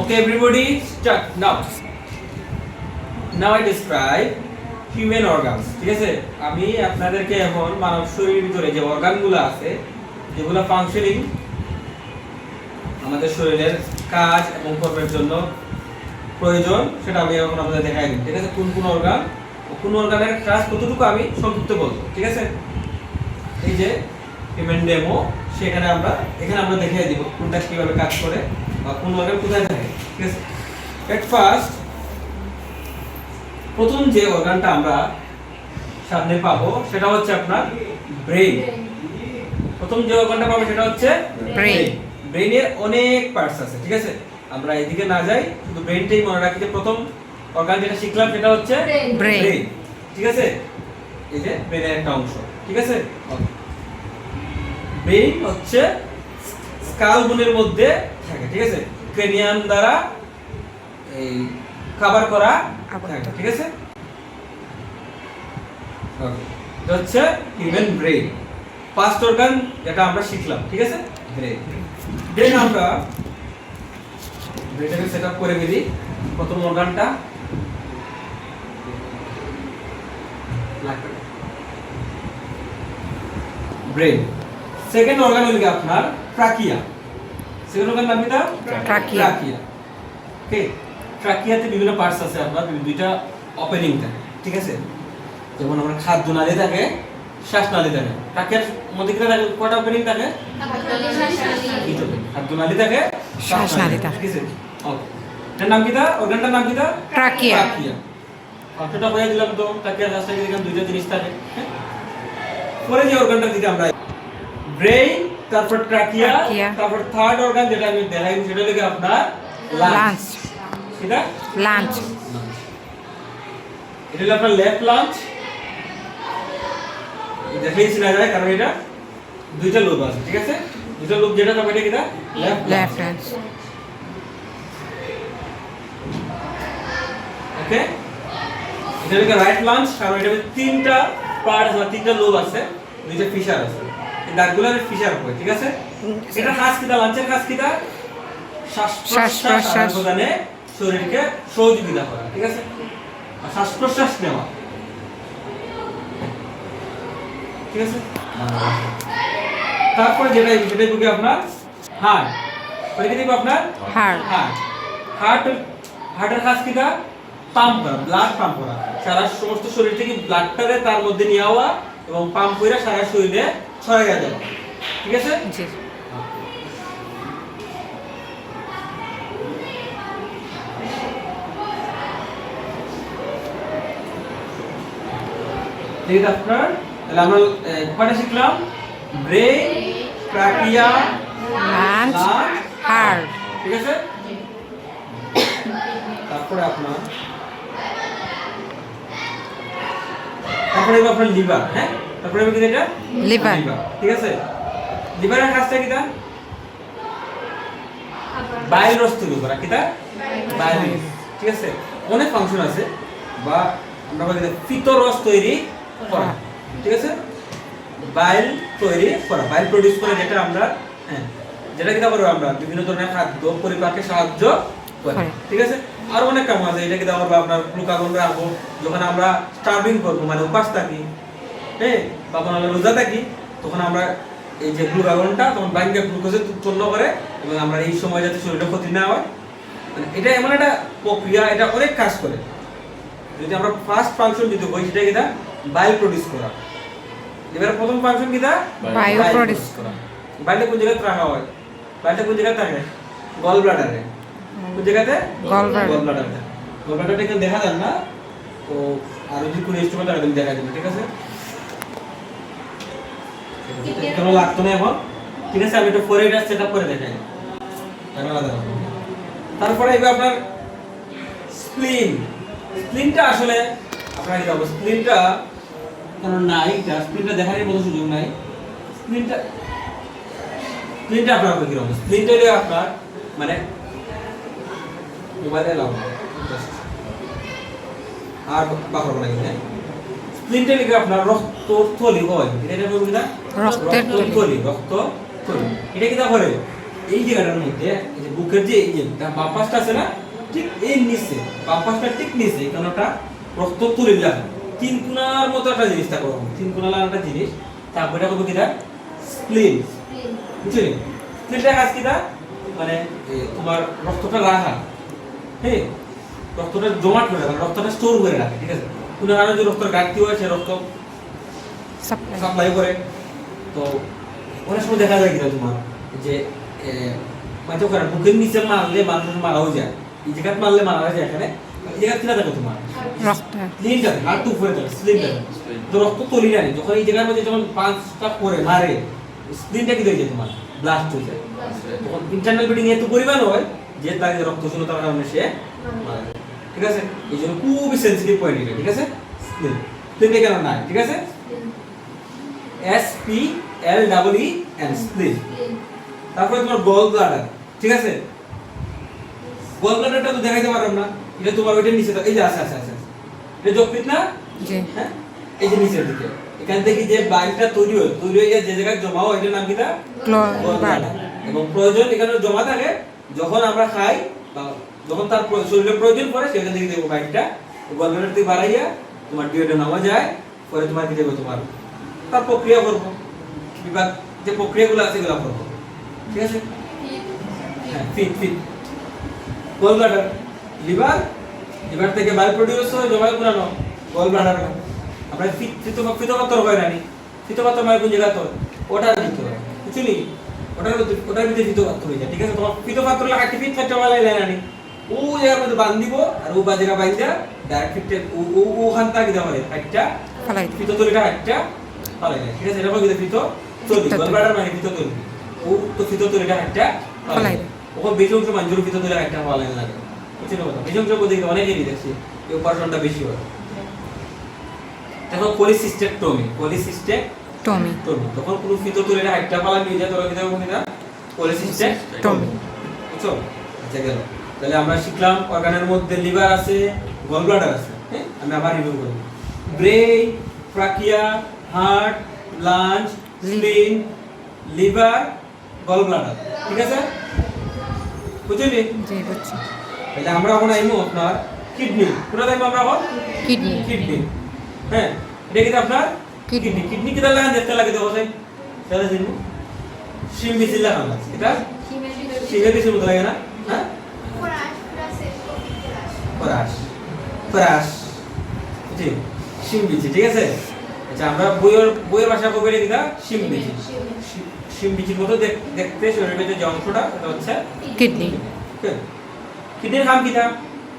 Okay, everybody, start now. Now I describe human organs. ঠিক আছে, আমি আপনাদেরকে এখন মানব শরীরের ভিতরে যে অর্গানগুলো আছে, যেগুলো ফাংশনিং আমাদের শরীরের কাজ এবং কর্মের জন্য প্রয়োজন, সেটা আমি এখন আপনাদের দেখাই দিই। ঠিক আছে, কোন কোন অর্গান ও কোন অর্গানের কাজ কতটুকু আমি সংক্ষিপ্ত বলবো। ঠিক আছে, এই যে হিউম্যান ডেমো, সেখানে এখানে আমরা দেখিয়ে দিব কোনটা কিভাবে কাজ করে বা কোন অর্গান কোথায় থাকে। ঠিক আছে, এট ফার্স্ট প্রথম যে অর্গানটা আমরা সামনে পাবো সেটা হচ্ছে আপনার ব্রেইন। প্রথম যে অর্গানটা পাবো সেটা হচ্ছে ব্রেইন। ব্রেইনের অনেক পার্টস আছে। ঠিক আছে, আমরা এদিকে না যাই, শুধু ব্রেইনটাই মনে রাখি যে প্রথম অর্গান যেটা শিখলাম সেটা হচ্ছে ব্রেইন। ঠিক আছে, এই যে ব্রেইনের একটা অংশ। ঠিক আছে, ব্রেইন হচ্ছে স্কাল বোনের মধ্যে থাকে। ঠিক আছে, ক্রেনিয়াম দ্বারা এই কভার করা থাকে। ঠিক আছে, এটা হচ্ছে হিউম্যান ব্রেইন। ফার্স্ট অর্গান যেটা আমরা শিখলাম। ঠিক আছে, ব্রেইন। ব্রেইন আমরা ব্রেইনটাকে সেটআপ করে ফেলি। প্রথম অর্গানটা ব্রেইন। সেকেন্ড অর্গান হলো আপনার ট্রাকিয়া। সেকেন্ড অর্গান নাম কি? ট্রাকিয়া। ওকে, ট্রাকিয়াতে বিভিন্ন পার্টস আছে, আপনার দুইটা ওপেনিং থাকে। ঠিক আছে, যেমন আমরা খাদ্য নালী থাকে, শ্বাস নালী থাকে। ট্রাকিয়ার মধ্যে কি থাকে? কয়টা ওপেনিং থাকে? খাদ্য নালী থাকে, শ্বাস নালী থাকে। ঠিক আছে, ওকে, এটার নাম কি? অর্গানটার নাম কি? ট্রাকিয়া। কতটা হয়ে দিলাম তো, ট্রাকিয়ার কাছ থেকে দেখলাম দুইটা জিনিস থাকে। পরে যে অর্গানটা দিকে আমরা ব্রেইন, তারপর ট্রাকিয়া, তারপর থার্ড অর্গান যেটা আমি দেখাই সেটা হলো আপনার লাঞ্চ। এটা লাঞ্চ, এটা হলো আপনার লেফট লাঞ্চ। দেখাইছি না যায়, কারণ এটা দুইটা লোব আছে। ঠিক আছে, দুইটা লোব যেটা থাকে এটা কিটা লেফট লাঞ্চ। ওকে, এটা হলো রাইট লাঞ্চ, কারণ এটা তিনটা পার্ট আছে, তিনটা লোব আছে, দুইটা ফিশার আছে। এই দাগগুলো ফিশার হয়। ঠিক আছে, এটা কাজ কিটা? লাঞ্চের কাজ কিটা? শ্বাস প্রশ্বাস প্রদানে শরীরকে সহযোগিতা করা। ঠিক আছে, আর শ্বাস প্রশ্বাস নেওয়া। ঠিক আছে, তারপরে যেটা সেটাই বুকে আপনার হার্ট। ওইটা দিব আপনার হার্টের কাজ কিটা? পাম্প করা, ব্লাড পাম্প করা, সারা সমস্ত শরীর থেকে ব্লাডটারে তার মধ্যে নিয়ে যাওয়া এবং পাম্প করে সারা শরীরে ছড়াইয়া দেওয়া। ঠিক আছে, ঠিক আছে। আপনার তাহলে আমরা কয়টা শিখলাম? Brain, trachea, lungs, heart. ঠিক আছে, তারপরে আপনার লিভার। হ্যাঁ, তারপরে কি এটা? লিভার। ঠিক আছে, লিভারের কাজটা কি? বাইল রস তৈরি করা। কি? বাইল। ঠিক আছে, অনেক ফাংশন আছে, বা আমরা বলি পিত্ত রস তৈরি করা। ঠিক আছে, বাইল তৈরি করা, বাইল প্রোডিউস করে, যেটা আমরা যেটা কি করব? আমরা বিভিন্ন ধরনের খাদ্য পরিপাকে সাহায্য করে। ঠিক আছে, আর অনেক কাম আছে। এটা কি করব? আপনার গ্লুকাগন রাখবো যখন আমরা স্টার্ভিং করব, মানে উপাস থাকি, হ্যাঁ, তখন আমরা রোজা থাকি, তখন আমরা এই যে গ্লুকাগনটা তখন বাইরে গ্লুকোজে উৎপন্ন করে, এবং আমরা এই সময় যাতে শরীরে ক্ষতি না হয়, মানে এটা এমন একটা প্রক্রিয়া, এটা অনেক কাজ করে। যদি আমরা ফার্স্ট ফাংশন যদি বলি সেটা কি? বাইল প্রোডিউস করা। এবার প্রথম ফাংশন কি? বাইল প্রোডিউস করা। বাইলটা কোন জায়গায় রাখা হয়? বাইলটা কোন জায়গায় থাকে? গল ব্লাডারে। কোন জায়গাতে? গল ব্লাডারে। গল ব্লাডারটা এখানে দেখা যায় না, তো আর যদি কোন ইনস্ট্রুমেন্ট আর দেখা যাবে। ঠিক আছে, কেন লাগতো না এখন? ঠিক আছে, আমি একটু পরে এটা সেটআপ করে দেখাই। তারপরে এবার আপনার স্প্লিন। স্প্লিনটা আসলে আপনারা কি জানেন? স্প্লিনটা কারণ নাই, স্প্লিনটা দেখার মতো সুযোগ নাই। স্প্লিনটা আপনার কি রকম? স্প্লিনটা হলো আপনার মানে মোবাইলে লাভ আর বাকর বানাই না। স্প্লিনটা লিখে আপনার রক্তথলি হয়। এটা বলবি না? রক্তথলি। এটা কি করে? এই জায়গাটার মধ্যে এই যে বুকের যে এই যে বাম পাশটা আছে না, ঠিক এই নিচে বাম পাশটা ঠিক নিচে এখানেটা রক্ত তুলে দিলাম তিন কোণার মতো একটা জিনিস থাকবে, তিন কোণার একটা জিনিস, তারপরে এটা করবো কিটা স্প্লিন, বুঝছো নি? স্প্লিনটা কাজ কিটা মানে তোমার রক্তটা রাখা, হ্যাঁ রক্তটা জমাট করে রাখা, রক্তটা স্টোর করে রাখে, ঠিক আছে? কোণার আরো যে রক্তের ঘাটতি হয় সে রক্ত সাপ্লাই করে। তো অনেক সময় দেখা যায় কিনা তোমার যে মানে ওখানে বুকের নিচে মারলে মানুষ মারাও যায়, এই জায়গায় মারলে মারা যায়, এখানে এই জায়গা কিনা থাকে তোমার স্প্লিনটা থাকে, হাত উপরে থাকে স্প্লিনটা, তো রক্ত তলি না, যখন এই জায়গার মধ্যে যখন পাঁচটা করে মারে স্প্লিনটা কি হয়ে যায় তোমার ব্লাস্ট হয়ে যায়, তখন ইন্টারনাল ব্লিডিং এত পরিমাণ হয় যে তার রক্ত শূন্যতার কারণে সে মারা যায়, ঠিক আছে? এই জন্য খুবই সেন্সিটিভ পয়েন্ট এটা, ঠিক আছে? স্প্লিন স্প্লিনটা কেন নাই, ঠিক আছে? SPLEEN স্প্লিন। তারপরে তোমার গল ব্লাডার, ঠিক আছে? গল ব্লাডারটা তো দেখাইতে পারলাম না, এটা তোমার ওইটার নিচে, এই যে আছে আছে আছে, এটা যকৃৎ না, হ্যাঁ এই যে নিচের দিকে এখান থেকে যে বাইলটা তৈরি হয়ে যে জায়গায় জমা হয় এটার নাম কি? Gall bladder. এবং প্রয়োজন এখানে জমা থাকে যখন আমরা খাই বা যখন তার শরীরে প্রয়োজন পড়ে সেখান থেকে দেখবো বাইলটা গল ব্লাডার থেকে বাড়াইয়া তোমার ডিওডে নামা যায়, পরে তোমার কি দেবো তোমার তার প্রক্রিয়া করবো, বিভাগ যে প্রক্রিয়াগুলো আছে এগুলো করবো, ঠিক আছে? হ্যাঁ ফিট গল ব্লাডার, লিভার থেকে বাইল প্রডিউস হয় জমায় পুরানো গল ব্লাডার। আমরা ফিতপাত্র হয় রানি, ফিতপাত্র মানে কোন জায়গা তো ওটার ভিতরে বুঝলি, ওটার ভিতরে ফিতপাত্র হয়ে যায়, ঠিক আছে? তোমার ফিতপাত্র লাগে ফিট ফেটটা বালাই যায় রানি, ও জায়গার মধ্যে বাঁধ দিব আর ও বাজেরা বাইন্দা ডাইরেক্ট ফিটে ওখান থেকে দিতে পারে হাইটটা ফিতো তলিটা হাইটটা পালাই যায়, ঠিক আছে? এটা বলতে ফিতো তলি গল ব্লাডার মানে ফিতো তলি, ও তো ফিতো তলিটা হাইটটা পালাই ওখানে বেশি অংশ মানুষের ফিতো তলি হাইটটা পালাই লাগে, বুঝছেন কথা? বেশি অংশ বলতে অনেকেরই দেখছি এই অপারেশনটা বেশি হয়। এখন পলিসিস্টেকটমি তখন পুরো ফিতো তলিটা হাইটটা পালাই নিয়ে যায়, তোরা কি দেবো কিনা পলিসিস্টেকটমি, বুঝছো? আচ্ছা গেল, তাহলে আমরা শিখলাম অর্গানের মধ্যে লিভার আছে, গল ব্লাডার আছে, হ্যাঁ আমি আবার রিভিউ করি। Brain, trachea, heart, lungs, spleen, liver, gall bladder, ঠিক আছে? বুঝলি? জি বুঝছি। তাহলে আমরা এখন আইমু আপনার কিডনি, কোনটা আইমু আমরা এখন কিডনি, হ্যাঁ এটা কি আপনার কিডনি কিটা লাগান দেখতে লাগে তো বসে সেটা জানো শিম বিচি লাগান আছে, এটা শিমের বিচির মতো লাগে না? হ্যাঁ ফরাস জি শিম বিচি, ঠিক আছে? আচ্ছা আমরা বইয়ের ভাষা কবে রে কিটা শিম বিচির মতো দেখতে শরীরের ভিতরে যে অংশটা এটা হচ্ছে কিডনি। কিডনির কাম কিটা?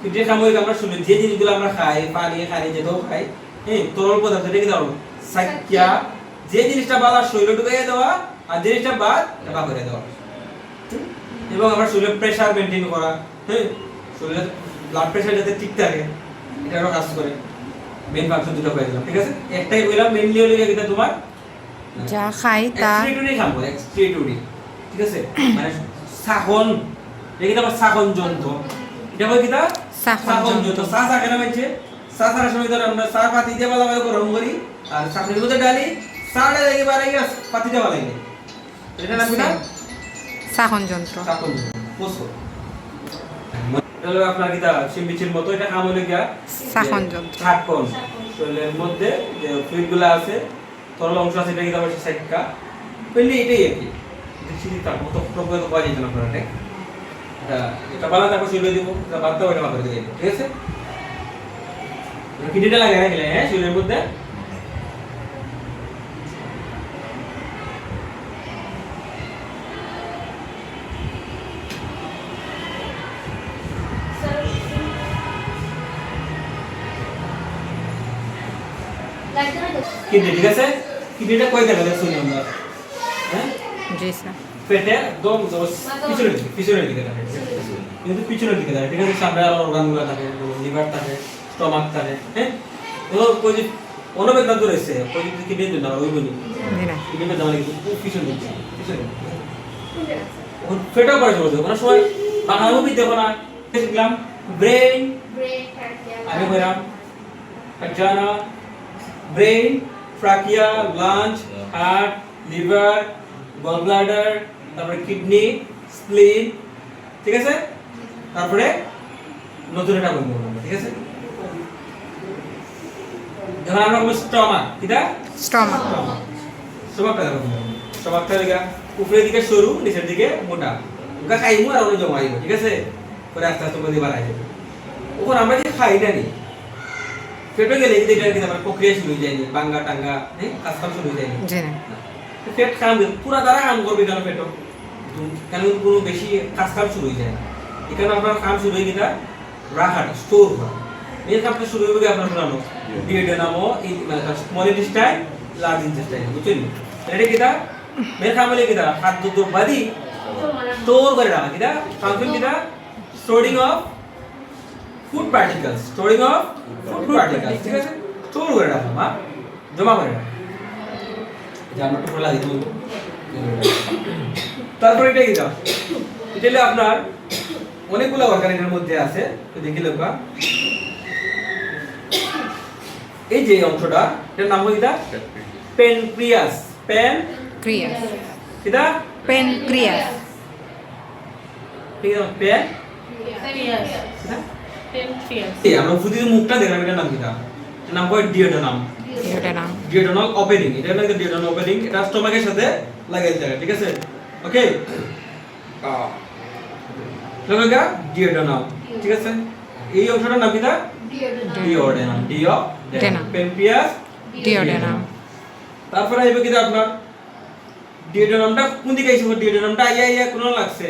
কিডনির কাম হইলো আমরা শুনি যে জিনিসগুলো আমরা খাই, পানি খাই, যেটাও খাই, হ্যাঁ তরল পদার্থ এটা কি দাও সাইকিয়া, যে জিনিসটা বাদ শরীরে ঢুকাইয়া দেওয়া আর জিনিসটা বাদ এটা করে দেওয়া, এবং আমরা শরীরের প্রেসার মেইনটেইন করা, হ্যাঁ শরীরের ব্লাড প্রেসার যাতে ঠিক থাকে এটারও কাজ করে। মেইন ফাংশন দুটো হয়ে গেল, ঠিক আছে? একটাই কইলাম মেইনলি হলো এটা তোমার যা খাই তা এক্সক্রিটরি খাবো, এক্সক্রিটরি, ঠিক আছে? মানে সাখন, এটা আবার সাখন যন্ত্র, এটা বল কিটা সাখন যন্ত্র। সা কেন হচ্ছে সাসার সময় ধর আমরা সা পাতি দিয়ে বালা বালা গরম করি আর সাখনের মধ্যে ডালি সাড়ে লাগে বারে গেস পাতি দিয়ে বালা লাগে, এটা না কিটা সাখন যন্ত্র পোসো। হলো আপনার কিটা শিমবিচির মতো, এটা কাম হলো গিয়া সাখন যন্ত্র, সাখন শরীরের মধ্যে যে ফ্লুইডগুলো আছে তরল অংশ আছে এটা কিটা হচ্ছে সাইকা পেলে এটাই আর কি দেখছি তার মতো প্রক্রিয়া তো পাওয়া যায় না আপনারা, এটা বালা তারপর শরীরে দিব, এটা বাদ দাও এটা বাদ দিয়ে, ঠিক আছে? কিডনিটা লাগাই রাখলে হ্যাঁ শরীরের মধ্যে, কিডনি, ঠিক আছে? কিডনিটা কই জায়গায় শুনি আমরা, হ্যাঁ জি স্যার পেটে একদম পিছনের দিকে থাকে, কিন্তু পিছনের দিকে থাকে, ঠিক আছে? সামনে আরো অর্গানগুলো থাকে, লিভার থাকে, স্টমাক থাকে, হ্যাঁ তো কই যে অনবেদনা তো রয়েছে কই যে কিডনি দিন না ওই বলি না কিডনি বেদনা লাগে পিছন দিকে পিছনে ওর পেটও পড়ে যাবে কোন সময় বাংলা মুভি দেখো না দেখলাম ব্রেইন আগে বললাম জানা brain, trachea, lungs, heart, liver, gall bladder, তারপরে কিডনি, স্প্লিন, ঠিক আছে? তারপরে নতুন একটা বলবো আমরা, ঠিক আছে? এখন আমরা বলবো স্টমাক, কিটা? স্টমাক। স্টমাকটা দেখো, স্টমাকটা লিখা উপরের দিকে সরু, নিচের দিকে মোটা। ওটা খাইমু আর ওটা জমাইবো, ঠিক আছে? পরে আস্তে আস্তে করে বাড়াই যাবে। ওখন আমরা যে খাই না নি, পেটে গেলে কিন্তু এটা কিন্তু আমার প্রক্রিয়া শুরু হয়ে যায়নি, বাঙ্গা টাঙ্গা, হ্যাঁ, কাজ কাম শুরু হয়ে যায়নি। জি না। পেট কাম পুরা দ্বারা কাম করবে কেন পেটও? কেন কোনো বেশি কাজ কাম শুরু হয়ে যায় না। এখানে আপনার কাম শুরু হয়ে গেটা রাখাটা, স্টোর করা। এই কাজটা শুরু হবে আপনার শোনানো ডিওডেনামো, এই স্মল ইন্টেস্টাইন, লার্জ ইন্টেস্টাইন, বুঝছেন? এটা কিটা মেন খামলে কিটা খাদ্য দ্রব্যাদি স্টোর করে রাখা, কিটা ফাংশন কিটা storing of food particles, storing of food particles, ঠিক আছে? স্টোর করে রাখা, মা জমা করে রাখা। যে আমরা টুকরো লাগিয়ে দেবো। তারপর এটা কিটা, এটা হলো আপনার অনেকগুলো অর্গান এর মধ্যে আছে, তো দেখি লোকা এই যে অংশটা, এটার নাম হলো কিটা প্যানক্রিয়াস, ক্রিয়াস। কিটা প্যানক্রিয়াস। ঠিক আছে? প্যান এই আমরা ফুদির মুখটা দেখলাম, এটার নাম কিটা? এটার নাম হয় ডিওডেনাম, ডিওডেনাম। Duodenal opening. এটা হলো ডিওডেনাল ওপেনিং, এটা স্টমাকের সাথে লাগাই দিতে হবে, ঠিক আছে? ওকে, লগা ডিওডেনাম, ঠিক আছে? এই অংশটার নাম কিটা ডিওডেনাম, ডিওডেনাম, প্যানক্রিয়াস, ডিওডেনাম। তারপরে আইবে কিটা আপনার ডিওডেনামটা কোন দিকে আইছে? ডিওডেনামটা আইয়া কোন লাগছে?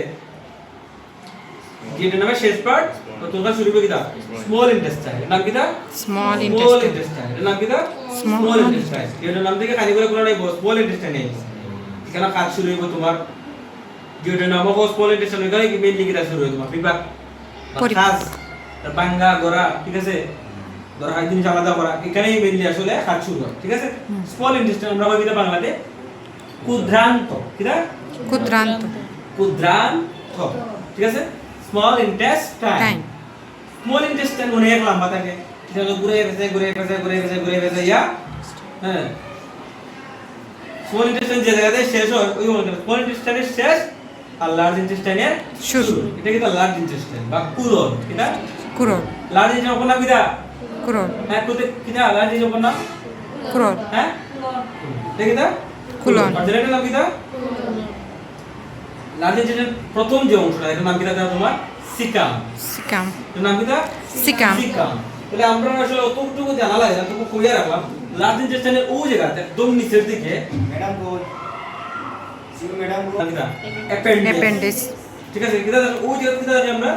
ডিওডেনামের শেষ পার্ট তোমরা শুরু হবে কিটা স্মল ইন্টেস্টাইন, নাম কিটা স্মল স্মল ইন্টেস্টাইন। ইন্টেস্টাইন, নাম কিটা Small স্মল ইন্টেস্টাইন। ডিওডেনাম থেকে খালি করে কোন নাই স্মল ইন্টেস্টাইন আইছে। এখানে কাজ শুরু হইব তোমার ডিওডেনাম ও স্মল ইন্টেস্টাইন এখানে কি মেইনলি কিটা শুরু হইব তোমার বিভাগ পরিপাক। কাজ, বাঙ্গা গোরা, ঠিক আছে? ধর হাই জিনিস আলাদা করা, এখানেই মেইনলি আসলে কাজ শুরু হয়, ঠিক আছে? স্মল ইন্টেস্টাইন আমরা বলি বাংলাতে ক্ষুদ্রান্ত, কিটা ক্ষুদ্রান্ত। ক্ষুদ্রান্ত, ঠিক আছে? Small intestine. Time. Small intestine অনেক লম্বা থাকে, যেটা ঘুরে গেছে ইয়া, হ্যাঁ। স্মল ইন্টেস্টাইন যে জায়গাতে শেষ হয় ওই স্মল ইন্টেস্টাইনের শেষ আর লার্জ ইন্টেস্টাইনের শুরু। এটা কিন্তু লার্জ ইন্টেস্টাইন বা কুলন, কিটা কুরল। লার্জ ইন্টেস্টাইন ওপর নাম কিটা? কুরল। হ্যাঁ, কিটা লার্জ ইন্টেস্টাইন ওপর নাম? কুরল। হ্যাঁ, কিটা কুলন। আর যেটার নাম কিটা লার্জ ইন্টেস্টাইনের প্রথম যে অংশটা, এটার নাম কিটা তোমার সিকাম, সিকাম। এটার নাম কিটা সিকাম। সিকাম। তাহলে আমরা আসলে অতটুকু জানা লাগে, এতটুকু কইয়া রাখলাম। লার্জ ইন্টেস্টাইনের ওই জায়গাতে একদম নিচের দিকে ম্যাডাম বল শিব ম্যাডাম বল কিটা অ্যাপেন্ডিক্স, অ্যাপেন্ডিক্স। ঠিক আছে? কিটা ওই জায়গাতে কিটা জানি আমরা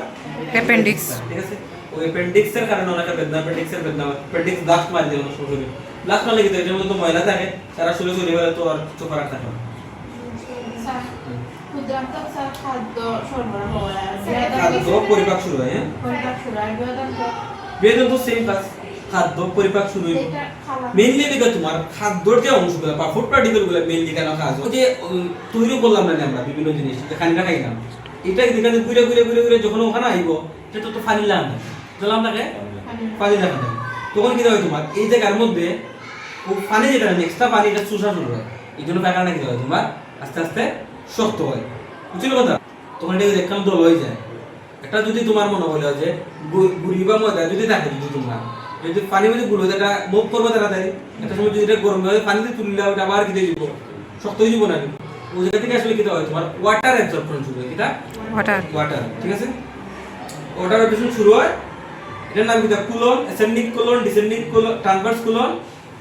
অ্যাপেন্ডিক্স। ঠিক আছে? ওই অ্যাপেন্ডিক্সের কারণে অনেকটা বেদনা, অ্যাপেন্ডিক্সের বেদনা, অ্যাপেন্ডিক্স ব্লাস্ট মার দিয়ে অনেক সময় ব্লাস্ট মারলে কিন্তু এটার মধ্যে তো ময়লা থাকে, তারা শুলে চলে গেলে তো আর কিছু করার থাকে না। ক্ষুদ্রান্ত খাদ্য সরবরাহ খাদ্য পরিপাক শুরু হয়, হ্যাঁ, বেদন তো সেম কাজ, খাদ্য পরিপাক শুরু হয় মেইনলি দেখো তোমার খাদ্যর যে অংশগুলো বা ফুড পার্টিকেল গুলো মেইনলি কেন কাজ হয়, ওই যে তৈরি করলাম না আমরা বিভিন্ন জিনিস, খানিটা খাইলাম, এটা যেখানে ঘুরে যখন ওখানে আইব সেটা তো পানি লাগে, জলাম থাকে পানি লাগে না, তখন কি হয় তোমার এই জায়গার মধ্যে ও পানি যেটা এক্সট্রা পানি এটা চুষা শুরু হয়, এই জন্য ব্যাপারটা কি হয় তোমার আস্তে আস্তে শক্ত হয়, বুঝলি কথা? তখন এটা দেখলাম দল হয়ে যায়। একটা যদি তোমার মনে হলো যে গুড়ি বা ময়দা যদি থাকে, যদি তোমার যদি পানি মধ্যে গুলো এটা মুভ করবে তাড়াতাড়ি, একটা সময় যদি এটা গরম হয়ে পানিতে তুললে ওটা আবার কি দিব শক্ত হয়ে যাব না, ওই জায়গা থেকে আসলে কি হয় তোমার ওয়াটার অ্যাবজর্পশন শুরু হয়, কিটা ওয়াটার, ঠিক আছে? ওয়াটার অ্যাবজর্পশন শুরু হয়, এটার নাম কিটা colon, ascending colon, descending colon, transverse colon,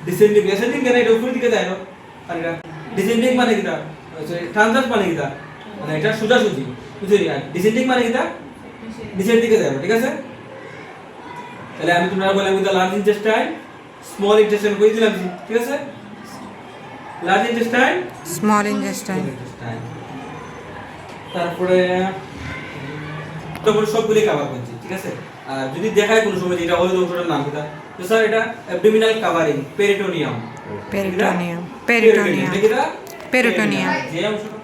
descending. Ascending কেন এটা উপরের দিকে যায় না পানিটা, ডিসেন্ডিং মানে কিটা সরি ট্রান্সভার্স মানে কিটা মানে এটা সোজাসুজি, বুঝলি? আর ডিসেন্ডিং মানে কিটা নিচের দিকে যাবে, ঠিক আছে? তাহলে আমি তোমরা বললাম কি লার্জ ইন্টেস্টাইন, স্মল ইন্টেস্টাইন কই দিলাম, ঠিক আছে? Large intestine, small intestine. তারপরে তারপরে সবগুলি কভার করছি, ঠিক আছে? আর যদি দেখায় কোনো সময় এটা হলো অংশটার নাম কিটা, তো স্যার এটা abdominal covering, peritoneum, peritoneum. Peritoneum. Peritoneum. যে অংশটা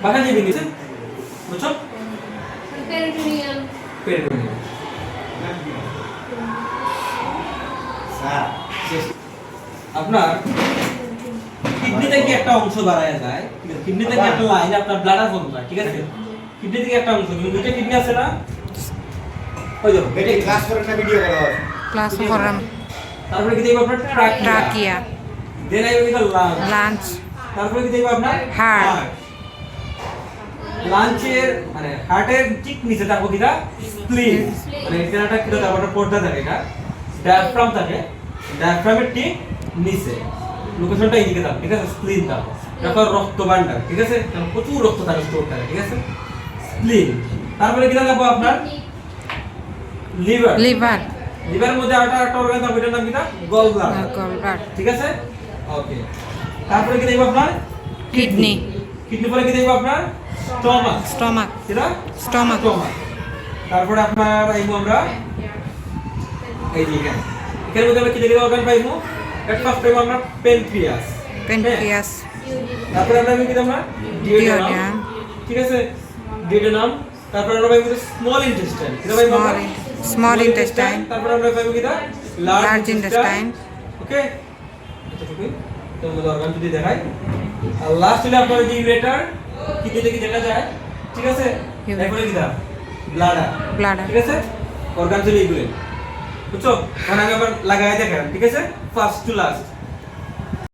বাকা যে বিনিছে বুঝছো পেরিটোনিয়াম পেরিটোনিয়াম। স্যার আপনার কিডনি থেকে একটা অংশ বাড়ায় যায়, ঠিক আছে, কিডনি থেকে একটা লাইন আপনার ব্লাডার ফর্ম হয়, ঠিক আছে, কিডনি থেকে একটা অংশ, দুইটা কিডনি আছে না, ওই দেখো বেটে ক্লাস করেন না ভিডিও করা হয় ক্লাস ফরাম তারপরে কি দেখবো আপনার ট্রাকিয়া, ট্রাকিয়া দেন আইবো কি লাঞ্চ, লাঞ্চ তারপরে কি দেখবো আপনার Heart. লাঞ্চের মানে হার্টের ঠিক নিচে থাকবো কিটা স্প্লিন, মানে এখানেটা কিটা থাকবো একটা পর্দা থাকে, এটা ডায়াফ্রাম থাকে, ডায়াফ্রামের ঠিক নিচে লোকেশনটা এইদিকে থাকবে, ঠিক আছে, স্প্লিন থাকবে, তারপর রক্ত ভান্ডার, ঠিক আছে, কারণ প্রচুর রক্ত থাকে স্টোর থাকে, ঠিক আছে, স্প্লিন, তারপরে কিটা থাকবো আপনার লিভার, লিভার লিভারের মধ্যে একটা অর্গান থাকবে, এটার নাম কিটা গল ব্লাডার, গলব্লাডার ঠিক আছে, ওকে, তারপরে কি দেখবো আপনার কিডনি কিডনি পরে কি দেখবো আপনার স্টমাক, স্টমাক কিটা স্টমাক স্টমাক, তারপরে আপনার আইবো আমরা এই যে এখানে এখানের মধ্যে আমরা কি দেখি অর্গান পাইবো, এট ফার্স্ট পাইবো আমরা প্যানক্রিয়াস, পেনক্রিয়াস তারপরে আমরা কি আমরা ডিওডিনাম, ডিওডিনাম ঠিক আছে, ডিওডিনাম, তারপরে আমরা পাইবো স্মল ইন্টেস্টাইন, কিটা পাইবো আমরা স্মল ইন্টেস্টাইন তারপরে আমরা পাইবো কিটা লার্জ ইন্টেস্টাইন ওকে, এতটুকুই তোমাদের অর্গান যদি দেখাই, আর লাস্ট হলো আপনার যে ইউরেটার, কিডনি থেকে যেটা যায়, ঠিক আছে, Ureter. এরপরে কিটা ব্লাডার, ব্লাডার ঠিক আছে, অর্গান ছিল এইগুলো, বুঝছো, এখন আগে আবার লাগাই দেখেন, ঠিক আছে, ফার্স্ট টু লাস্ট